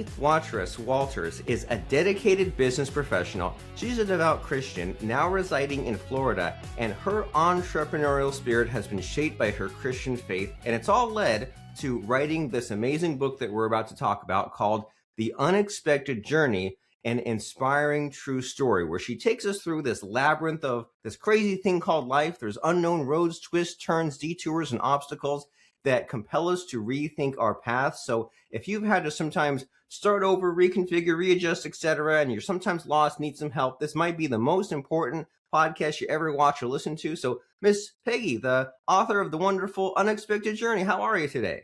Peggy Watrous Walters is a dedicated business professional. She's a devout Christian, now residing in Florida, and her entrepreneurial spirit has been shaped by her Christian faith, and it's all led to writing this amazing book that we're about to talk about called The Unexpected Journey, an inspiring true story, where she takes us through this labyrinth of this crazy thing called life. There's unknown roads, twists, turns, detours, and obstacles that compel us to rethink our paths. So if you've had to sometimes start over, reconfigure, readjust, etc., and you're sometimes lost, need some help, this might be the most important podcast you ever watch or listen to. So Miss Peggy, the author of The Wonderful Unexpected Journey, how are you today?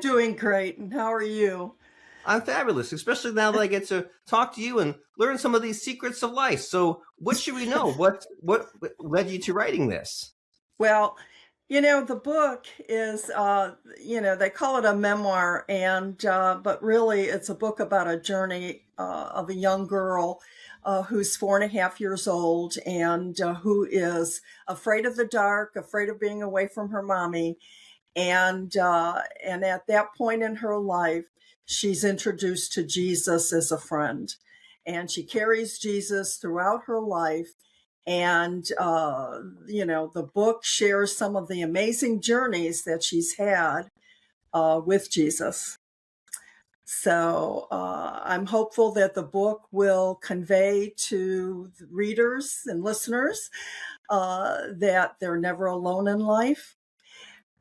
Doing great. And how are you? I'm fabulous, especially now that I get to talk to you and learn some of these secrets of life. So what should we know? What led you to writing this? Well, the book is, they call it a memoir, but really it's a book about a journey of a young girl who's 4.5 years old and who is afraid of the dark, afraid of being away from her mommy. And at that point in her life, she's introduced to Jesus as a friend, and she carries Jesus throughout her life. And, the book shares some of the amazing journeys that she's had with Jesus. So I'm hopeful that the book will convey to the readers and listeners that they're never alone in life.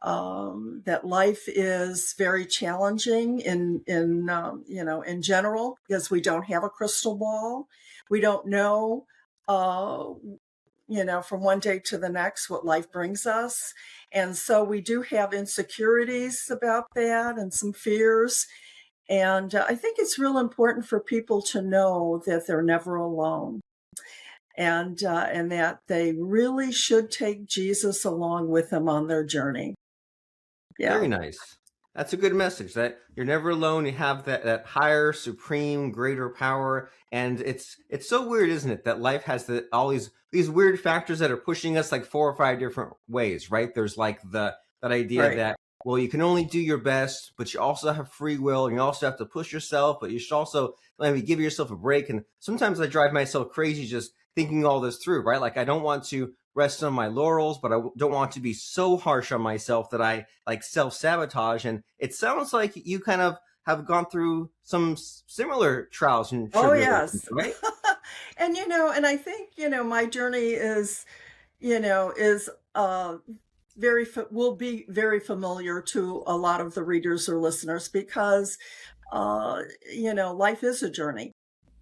That life is very challenging in general, because we don't have a crystal ball. We don't know, from one day to the next what life brings us. And so we do have insecurities about that and some fears. And I think it's real important for people to know that they're never alone. And that they really should take Jesus along with them on their journey. Yeah. Very nice. That's a good message, that you're never alone. You have that higher, supreme, greater power. And it's so weird, isn't it, that life has all these weird factors that are pushing us like 4 or 5 different ways, right? There's like that idea Right. that, well, you can only do your best, but you also have free will, and you also have to push yourself, but you should also maybe give yourself a break. And sometimes I drive myself crazy just thinking all this through, right? Like, I don't want to rest on my laurels, but I don't want to be so harsh on myself that I like self-sabotage. And it sounds like you kind of have gone through some similar trials and tribulations, Oh, right? yes. And I think, my journey is will be very familiar to a lot of the readers or listeners, because, life is a journey,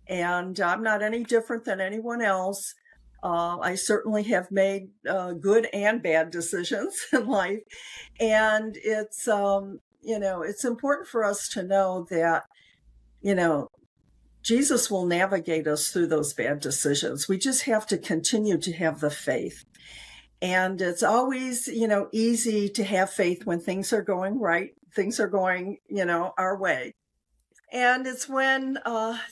and I'm not any different than anyone else. I certainly have made good and bad decisions in life. And it's important for us to know that, Jesus will navigate us through those bad decisions. We just have to continue to have the faith. And it's always, easy to have faith when things are going right, things are going, our way. And it's when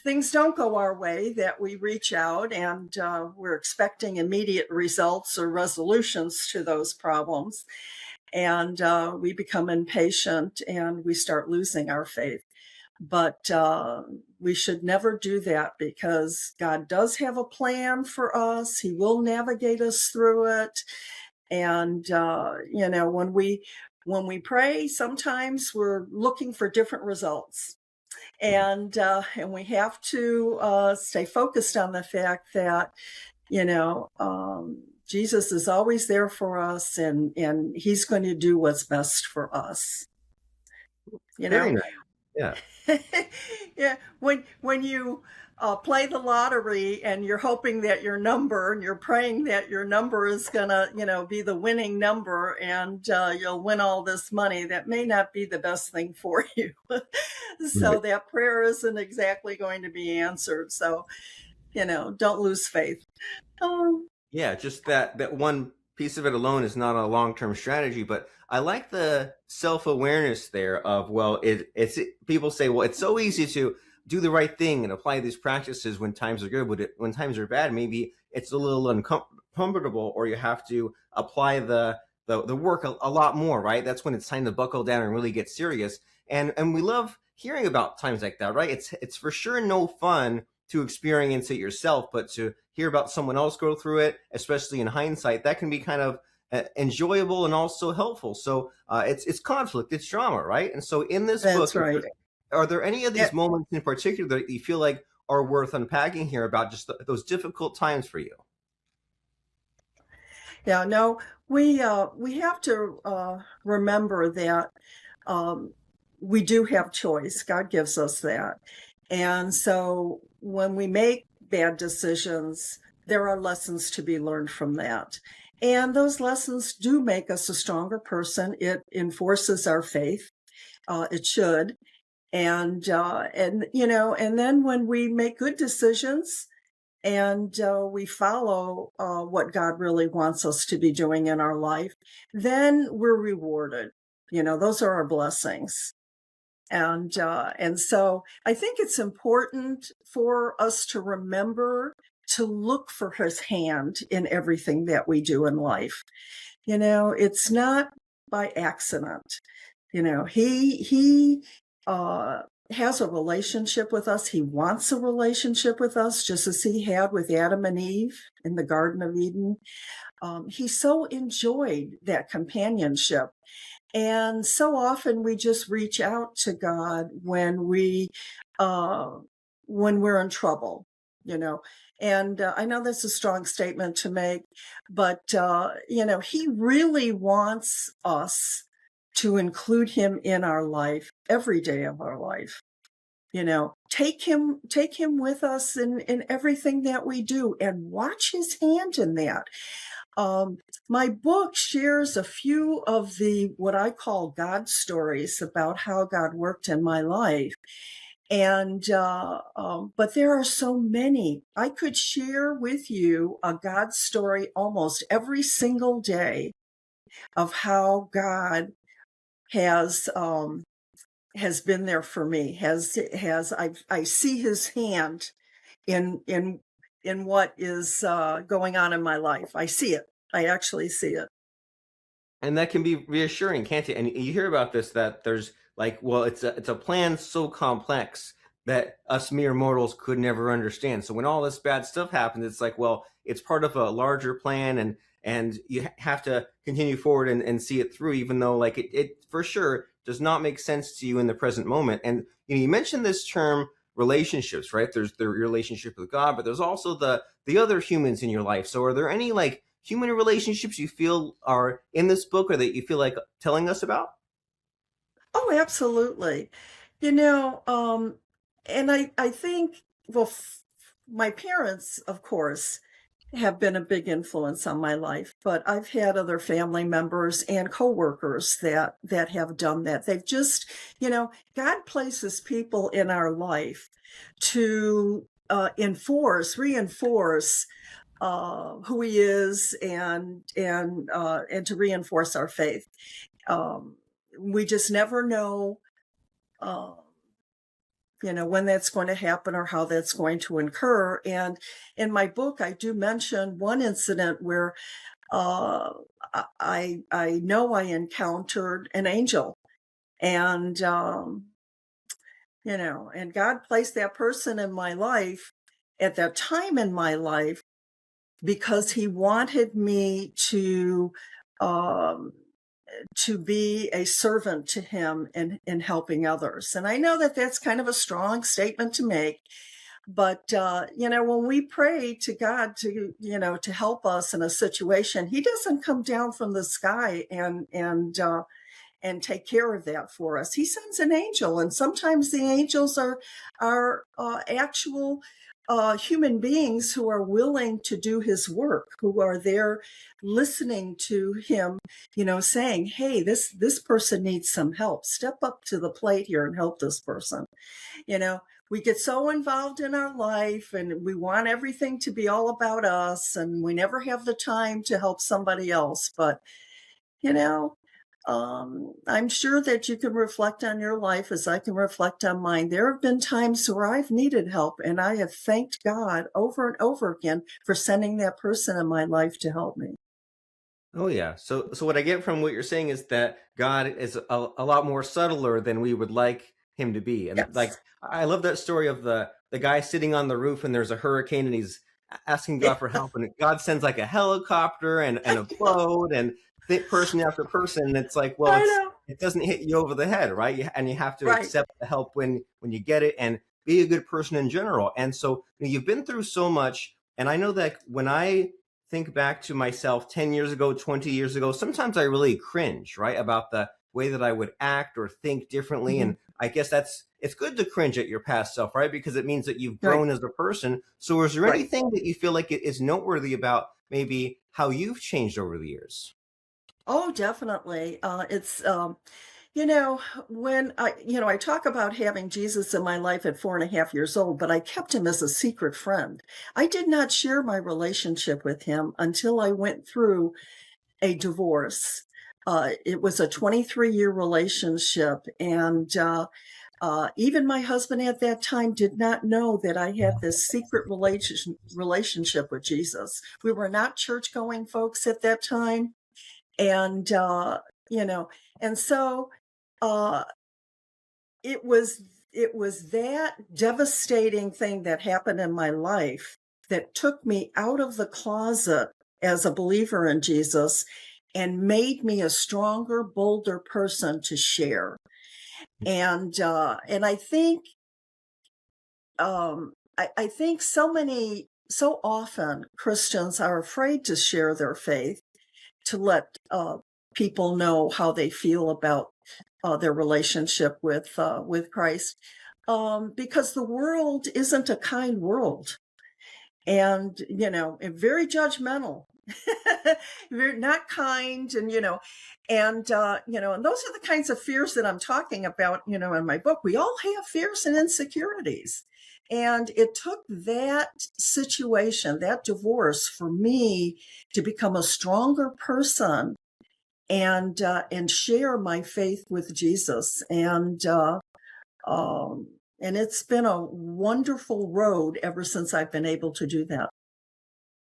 things don't go our way that we reach out, and we're expecting immediate results or resolutions to those problems. And we become impatient and we start losing our faith. But we should never do that, because God does have a plan for us. He will navigate us through it. And, when we pray, sometimes we're looking for different results. And we have to stay focused on the fact that, Jesus is always there for us, and he's going to do what's best for us. Very nice. Yeah. Yeah. When you play the lottery and you're hoping that your number, and you're praying that your number is gonna, be the winning number, and you'll win all this money, that may not be the best thing for you. So Right. that prayer isn't exactly going to be answered. So, don't lose faith. Yeah, just that one piece of it alone is not a long-term strategy, but I like the self-awareness there of, well, it's people say, well, it's so easy to do the right thing and apply these practices when times are good, but when times are bad, maybe it's a little uncomfortable, or you have to apply the work a lot more, right? That's when it's time to buckle down and really get serious. And we love hearing about times like that, right? It's for sure no fun to experience it yourself, but to hear about someone else go through it, especially in hindsight, that can be kind of enjoyable and also helpful. So it's conflict, it's drama, right? And so in this book, That's right. are there any of Yeah, these moments in particular that you feel like are worth unpacking here about just those difficult times for you? yeah, no, we have to remember that um, we do have choice. God gives us that. And so when we make bad decisions, there are lessons to be learned from that. And those lessons do make us a stronger person. It enforces our faith. It should. And you know, and then when we make good decisions and we follow what God really wants us to be doing in our life, then we're rewarded. You know, those are our blessings. And so I think it's important for us to remember to look for his hand in everything that we do in life. You know, it's not by accident. You know, he uh has a relationship with us. He wants a relationship with us, just as he had with Adam and Eve in the Garden of Eden. He so enjoyed that companionship, and so often we just reach out to God uh, when we're in trouble, you know. And I know that's a strong statement to make, but you know, He really wants us to include Him in our life every day of our life. You know, take him with us in everything that we do, and watch His hand in that. um, my book shares a few of the what I call God stories about how God worked in my life. And but there are so many. I could share with you a God story almost every single day of how God has has been there for me. I see His hand in what is going on in my life. I see it. I actually see it. And that can be reassuring, can't it? And you hear about this, that there's like, well, it's a plan so complex that us mere mortals could never understand. So when all this bad stuff happens, it's like, well, it's part of a larger plan, and you have to continue forward and see it through, even though like it for sure does not make sense to you in the present moment. And you mentioned this term relationships, right? There's the relationship with God, but there's also the other humans in your life. So are there any like human relationships you feel are in this book or that you feel like telling us about? Oh, absolutely. You know, and I think, well, my parents, of course, have been a big influence on my life, but I've had other family members and coworkers that have done that. They've just, you know, God places people in our life to reinforce who He is, and to reinforce our faith. Um, we just never know, uh, you know, when that's going to happen or how that's going to incur. And in my book, I do mention one incident where uh, I know I encountered an angel, and you know, and God placed that person in my life at that time in my life because He wanted me um, to be a servant to Him in helping others. And I know that that's kind of a strong statement to make, but you know, when we pray to God to, you know, to help us in a situation, He doesn't come down from the sky and take care of that for us. He sends an angel, and sometimes the angels are actual human beings who are willing to do His work, who are there listening to Him, you know, saying, "Hey, this person needs some help. Step up to the plate here and help this person." You know, we get so involved in our life, and we want everything to be all about us, and we never have the time to help somebody else. But you know, I'm sure that you can reflect on your life as I can reflect on mine. There have been times where I've needed help, and I have thanked God over and over again for sending that person in my life to help me. Oh yeah. So what I get from what you're saying is that God is a lot more subtler than we would like him to be. And like, Yes. I love that story of the guy sitting on the roof and there's a hurricane and he's asking God for help, and God sends like a helicopter and a boat and person after person. And it's like, well, I know. it doesn't hit you over the head, right? And you have to Right. accept the help when you get it, and be a good person in general. And so you've been through so much. And I know that when I think back to myself 10 years ago, 20 years ago, sometimes I really cringe, right? About the way that I would act or think differently. Mhm. And I guess it's good to cringe at your past self, right? Because it means that you've Right. grown as a person. So is there Right. anything that you feel like it is noteworthy about maybe how you've changed over the years? Oh, definitely. It's You know, when I talk about having Jesus in my life at 4.5 years old, but I kept him as a secret friend. I did not share my relationship with him until I went through a divorce. It was a 23-year relationship, and even my husband at that time did not know that I had this secret relationship with Jesus. We were not church going folks at that time, and you know, and so. Uh, it was it was that devastating thing that happened in my life that took me out of the closet as a believer in Jesus and made me a stronger, bolder person to share. And I think I think so often Christians are afraid to share their faith, to let people know how they feel about their relationship with Christ, because the world isn't a kind world, and very judgmental, very not kind, and and those are the kinds of fears that I'm talking about. In my book, we all have fears and insecurities. And it took that situation, that divorce, for me to become a stronger person and share my faith with Jesus. And it's been a wonderful road ever since I've been able to do that.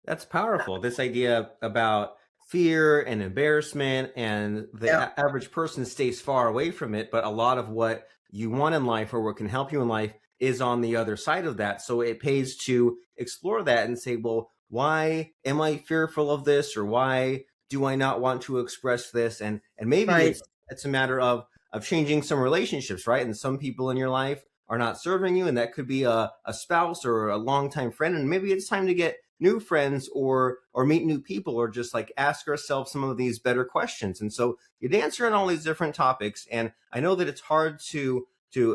That's powerful. This idea about fear and embarrassment, and the Yeah, average person stays far away from it, but a lot of what you want in life or what can help you in life is on the other side of that. So it pays to explore that and say, well, why am I fearful of this, or why do I not want to express this? And maybe right, it's a matter of changing some relationships, right? And some people in your life are not serving you, and that could be a spouse or a longtime friend, and maybe it's time to get new friends or meet new people, or just like ask ourselves some of these better questions. And so you'd answer on all these different topics. And I know that it's hard to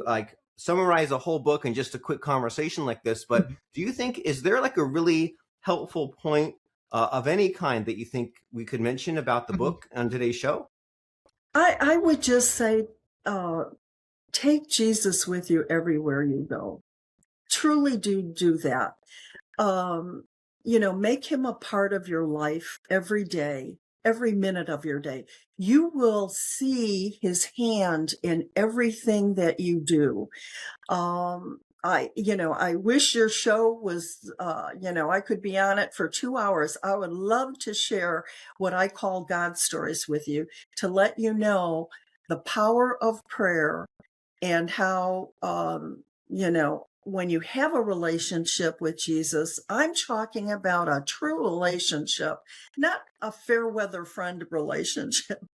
like summarize a whole book in just a quick conversation like this, but Mhm. do you think, is there like a really helpful point of any kind that you think we could mention about the Mhm. book on today's show? I would just say, uh, take Jesus with you everywhere you go. Truly do that. Um, make him a part of your life every day, every minute of your day. You will see his hand in everything that you do. I wish your show was, I could be on it for 2 hours. I would love to share what I call God stories with you, to let you know the power of prayer, and how, when you have a relationship with Jesus, I'm talking about a true relationship, not a fair weather friend relationship.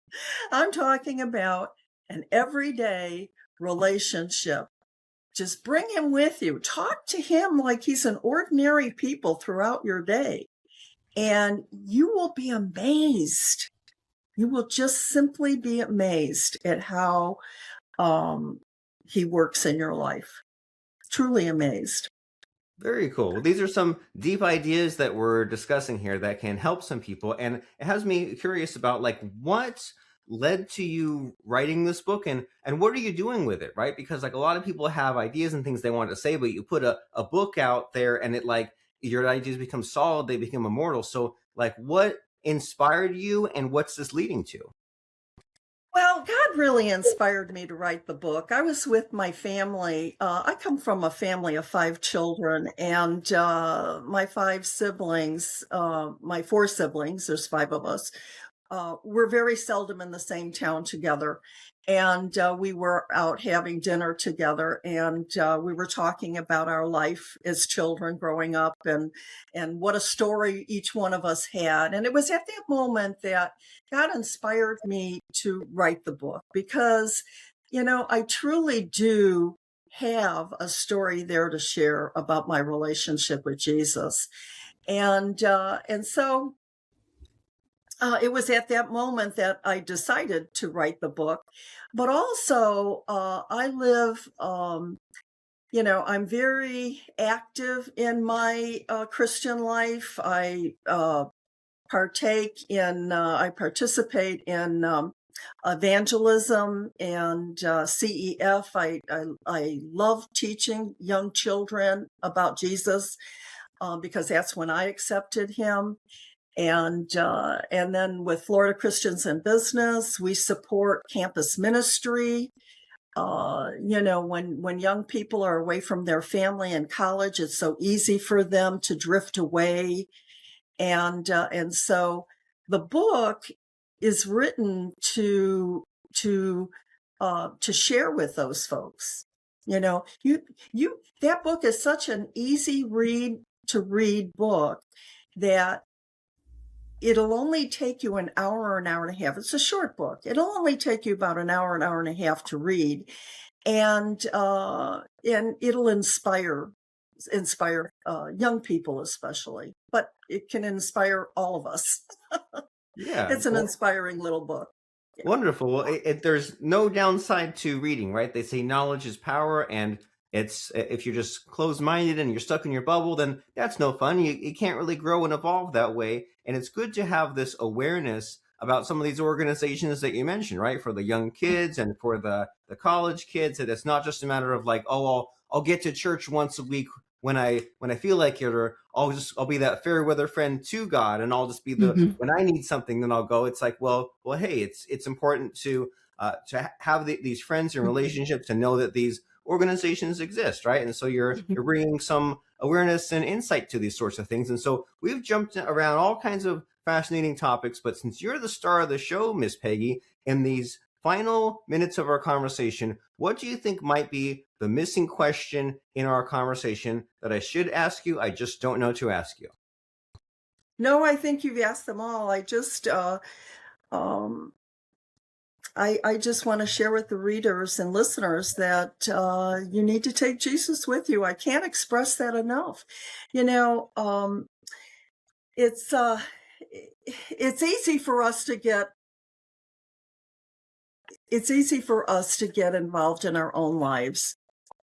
I'm talking about an everyday relationship. Just bring him with you. Talk to him like he's an ordinary people throughout your day. And you will be amazed. You will just simply be amazed at how um, he works in your life. Truly amazed. Very cool. Well, these are some deep ideas that we're discussing here that can help some people. And it has me curious about like what led to you writing this book, and what are you doing with it, right? Because like a lot of people have ideas and things they want to say, but you put a book out there and it like your ideas become solid, they become immortal. So like what inspired you and what's this leading to? Well, God really inspired me to write the book. I was with my family. I come from a family of 5 children, and my 4 siblings, there's 5 of us, we're very seldom in the same town together. And we were out having dinner together, and we were talking about our life as children growing up, and what a story each one of us had. And it was at that moment that God inspired me to write the book, because, I truly do have a story there to share about my relationship with Jesus. And so it was at that moment that I decided to write the book. But also, I live, I'm very active in my Christian life. I participate in evangelism and CEF. I love teaching young children about Jesus, because that's when I accepted him. And then with Florida Christians in Business, we support campus ministry. When young people are away from their family in college, it's so easy for them to drift away. And so the book is written to share with those folks. That book is such an easy to read book that it'll only take you an hour or an hour and a half. It's a short book. It'll only take you about an hour and a half to read, and it'll inspire young people especially, but it can inspire all of us. Yeah. It's an inspiring little book. Yeah. Wonderful. Well, there's no downside to reading, right? They say knowledge is power, and it's if you're just closed-minded and you're stuck in your bubble, then that's no fun. You can't really grow and evolve that way. And it's good to have this awareness about some of these organizations that you mentioned, right? For the young kids and for the college kids, that it's not just a matter of like, oh, I'll get to church once a week when I feel like it, or I'll be that fair weather friend to God, and I'll just be when I need something, then I'll go. It's like, well, hey, it's important to have these friends and relationships, and know that these organizations exist, right? And so you're bringing some awareness and insight to these sorts of things. And so we've jumped around all kinds of fascinating topics, but since you're the star of the show, Miss Peggy, in these final minutes of our conversation, what do you think might be the missing question in our conversation that I should ask you? I just don't know to ask you. No, I think you've asked them all. I just I just want to share with the readers and listeners that you need to take Jesus with you. I can't express that enough. It's easy for us to get involved in our own lives,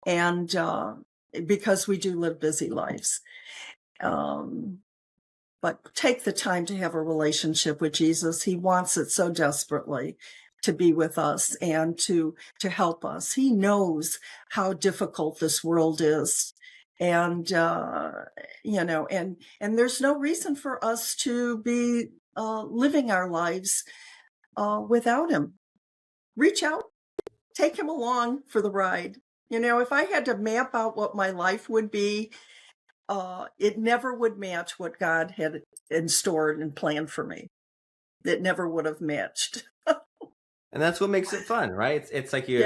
and because we do live busy lives. But take the time to have a relationship with Jesus. He wants it so desperately, to be with us and to help us. He knows how difficult this world is. And, and there's no reason for us to be living our lives without him. Reach out, take him along for the ride. If I had to map out what my life would be, it never would match what God had in store and planned for me. It never would have matched. And that's what makes it fun, right? It's like you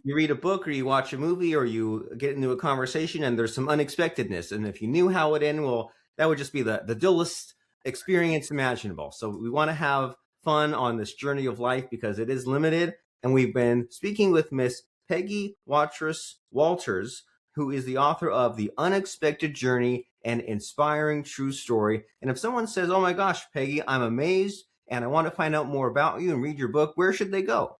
read a book, or you watch a movie, or you get into a conversation, and there's some unexpectedness. And if you knew how it ended, well, that would just be the dullest experience imaginable. So we want to have fun on this journey of life because it is limited. And we've been speaking with Miss Peggy Watrous Walters, who is the author of The Unexpected Journey, an Inspiring True Story. And if someone says, oh my gosh, Peggy, I'm amazed, and I want to find out more about you and read your book, where should they go?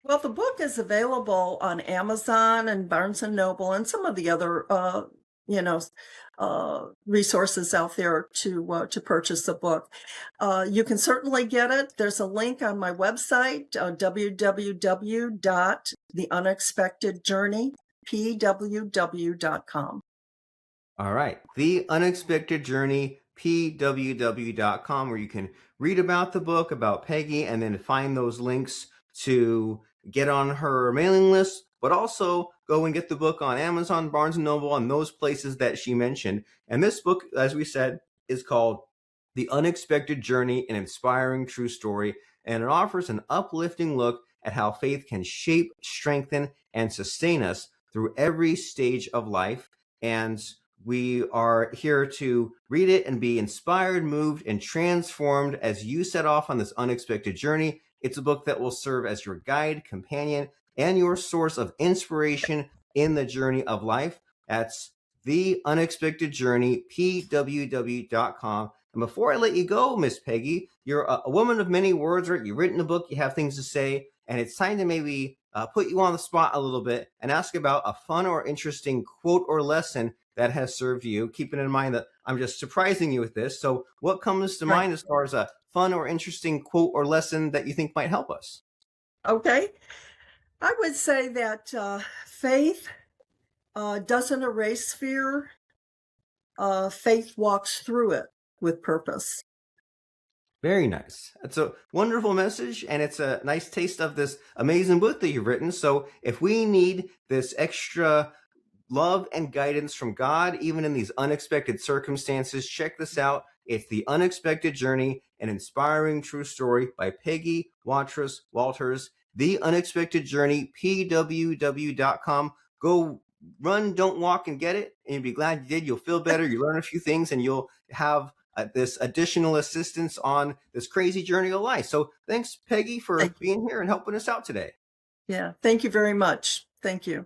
Well, the book is available on Amazon and Barnes and Noble and some of the other, resources out there to purchase the book. You can certainly get it. There's a link on my website, www.theunexpectedjourney.pww.com. All right. The Unexpected Journey, pww.com, where you can read about the book, about Peggy, and then find those links to get on her mailing list, but also go and get the book on Amazon, Barnes & Noble, and those places that she mentioned. And this book, as we said, is called The Unexpected Journey, an Inspiring True Story, and it offers an uplifting look at how faith can shape, strengthen, and sustain us through every stage of life. And we are here to read it and be inspired, moved, and transformed as you set off on this unexpected journey. It's a book that will serve as your guide, companion, and your source of inspiration in the journey of life. That's The Unexpected Journey, pww.com. And before I let you go, Miss Peggy, you're a woman of many words, right? You've written a book, you have things to say, and it's time to maybe put you on the spot a little bit and ask about a fun or interesting quote or lesson that has served you, keeping in mind that I'm just surprising you with this. So what comes to Right. mind as far as a fun or interesting quote or lesson that you think might help us? Okay. I would say that faith doesn't erase fear. Faith walks through it with purpose. Very nice. It's a wonderful message, and it's a nice taste of this amazing book that you've written. So if we need this extra love and guidance from God, even in these unexpected circumstances, check this out. It's The Unexpected Journey, an Inspiring True Story by Peggy Watrous Walters. The Unexpected Journey, pww.com. Go run, don't walk, and get it. And you'll be glad you did. You'll feel better. You learn a few things, and you'll have this additional assistance on this crazy journey of life. So thanks, Peggy, for Thank you. being here and helping us out today. Yeah. Thank you very much. Thank you.